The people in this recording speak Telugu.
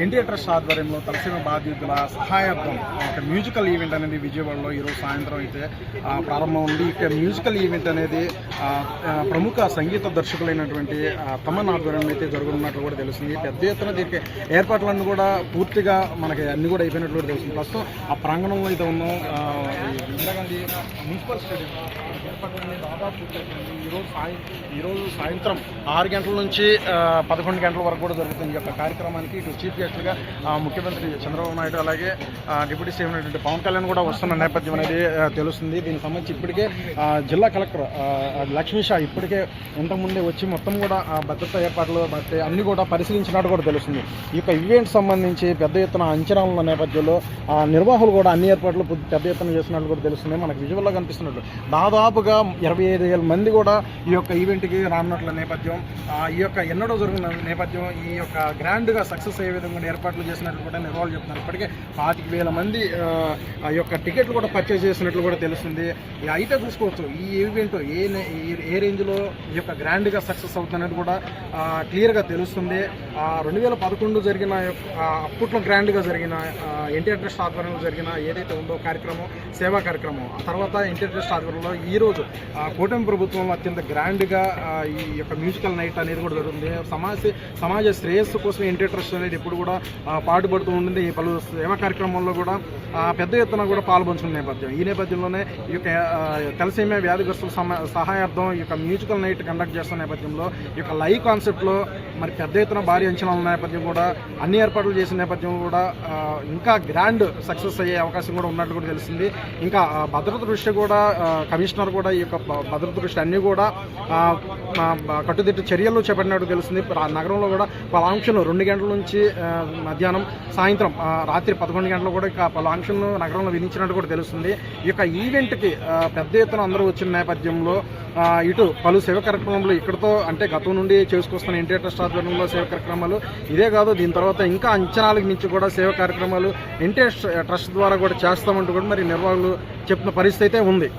ఎన్టీఆర్ ట్రస్ట్ ఆధ్వర్యంలో తలసీమ బాధితుల సహాయార్థం ఒక మ్యూజికల్ ఈవెంట్ అనేది విజయవాడలో ఈరోజు సాయంత్రం అయితే ప్రారంభం ఉంది. ఇక మ్యూజికల్ ఈవెంట్ అనేది ప్రముఖ సంగీత దర్శకులైనటువంటి తమన్ ఆధ్వర్యంలో అయితే జరుగుతున్నట్లు కూడా తెలుస్తుంది. పెద్ద ఎత్తున దీనికి ఏర్పాట్లన్నీ కూడా పూర్తిగా మనకి అన్ని కూడా అయిపోయినట్లు కూడా తెలుస్తుంది. ప్రస్తుతం ఆ ప్రాంగణంలో అయితే ఉన్నాం. ఇందిరాగాంధీ మున్సిపల్ స్టేడియం ఏర్పాట్లన్నీ దాదాపు ఈరోజు సాయంత్రం 6 గంటల నుంచి 11 గంటల వరకు కూడా జరుగుతుంది. ఈ యొక్క కార్యక్రమానికి ఇటు చీఫ్ గెస్ట్గా ముఖ్యమంత్రి చంద్రబాబు నాయుడు అలాగే డిప్యూటీ సీఎం అయినటువంటి పవన్ కళ్యాణ్ కూడా వస్తున్న నేపథ్యం అనేది తెలుస్తుంది. దీనికి సంబంధించి ఇప్పటికే జిల్లా కలెక్టర్ లక్ష్మీషా ఇప్పటికే ఇంతకుముందే వచ్చి మొత్తం కూడా భద్రతా ఏర్పాట్లు బట్టి అన్ని కూడా పరిశీలించినట్టు కూడా తెలుస్తుంది. ఈ యొక్క ఈవెంట్ సంబంధించి పెద్ద ఎత్తున అంచనాలు ఉన్న నేపథ్యంలో నిర్వాహకులు కూడా అన్ని ఏర్పాట్లు పెద్ద ఎత్తున చేస్తున్నట్లు కూడా తెలుస్తుంది. మనకు విజువల్లో కనిపిస్తున్నట్లు దాదాపుగా 25,000 మంది కూడా ఈ యొక్క ఈవెంట్కి రానున్నట్ల నేపథ్యం, ఈ యొక్క ఎన్నడో జరిగిన నేపథ్యం, ఈ యొక్క గ్రాండ్గా సక్సెస్ అయ్యే విధంగా ఏర్పాట్లు చేసినట్లు కూడా నిర్వాహకులు చెప్తున్నారు. ఇప్పటికే 25,000 మంది ఆ యొక్క టికెట్లు కూడా పర్చేజ్ చేసినట్లు కూడా తెలుస్తుంది. అయితే చూసుకోవచ్చు ఈ ఈవెంట్ ఏ రేంజ్లో ఈ యొక్క గ్రాండ్గా సక్సెస్ అవుతుందనేది కూడా క్లియర్గా తెలుస్తుంది. 2011 జరిగిన అప్పట్లో గ్రాండ్గా జరిగిన ఎన్టీఆర్ ట్రస్ట్ ఆధ్వర్యంలో జరిగిన ఏదైతే ఉందో కార్యక్రమం, సేవా కార్యక్రమం, ఆ తర్వాత ఎన్టీఆర్ ట్రస్ట్ ఆధ్వర్యంలో ఈరోజు కూటమి ప్రభుత్వంలో అత్యంత గ్రాండ్గా ఈ యొక్క మ్యూజికల్ నైట్ అనేది కూడా జరుగుతుంది. సమాజ శ్రేయస్సు కోసం ఎన్టీఆర్ ట్రస్ట్ అనేది ఎప్పుడు కూడా పాటుపడుతూ ఉంటుంది. ఈ పలు సేవా కార్యక్రమాల్లో కూడా పెద్ద ఎత్తున కూడా పాల్పంచుకున్న నేపథ్యం. ఈ నేపథ్యంలోనే ఈ యొక్క తలసేమియా వ్యాధిగ్రస్తుల సహాయార్థం ఈ యొక్క మ్యూజికల్ నైట్ కండక్ట్ చేస్తున్న నేపథ్యంలో ఈ యొక్క లైవ్ కాన్సెప్ట్లో మరి పెద్ద ఎత్తున భారీ అంచనాల నేపథ్యం కూడా అన్ని ఏర్పాట్లు చేసిన నేపథ్యం కూడా ఇంకా గ్రాండ్ సక్సెస్ అయ్యే అవకాశం కూడా ఉన్నట్లు కూడా తెలిసింది. ఇంకా భద్రత దృష్టి కూడా కమిషనర్ కూడా ఈ యొక్క భద్రత దృష్టి అన్నీ కూడా కట్టుదిట్టు చర్యలు చేపట్టినట్టు తెలుస్తుంది. నగరంలో కూడా పలు ఆంక్షలు 2 గంటల నుంచి మధ్యాహ్నం సాయంత్రం రాత్రి 11 గంటలు కూడా ఇక పలు ఆంక్షలను నగరంలో విధించినట్టు కూడా తెలుస్తుంది. ఈ యొక్క ఈవెంట్కి పెద్ద ఎత్తున అందరూ వచ్చిన నేపథ్యంలో ఇటు పలు సేవ కార్యక్రమాలు ఇక్కడితో అంటే గతం నుండి చేసుకొస్తున్న ఎన్టీఆర్ ట్రస్ట్ ఆధ్వర్యంలో సేవ కార్యక్రమాలు ఇదే కాదు, దీని తర్వాత ఇంకా అంచనాలకు మించి కూడా సేవ కార్యక్రమాలు ఎన్టీఆర్ ట్రస్ట్ ద్వారా కూడా చేస్తామంటూ కూడా మరి నిర్వాహకులు చెప్తున్న పరిస్థితి అయితే ఉంది.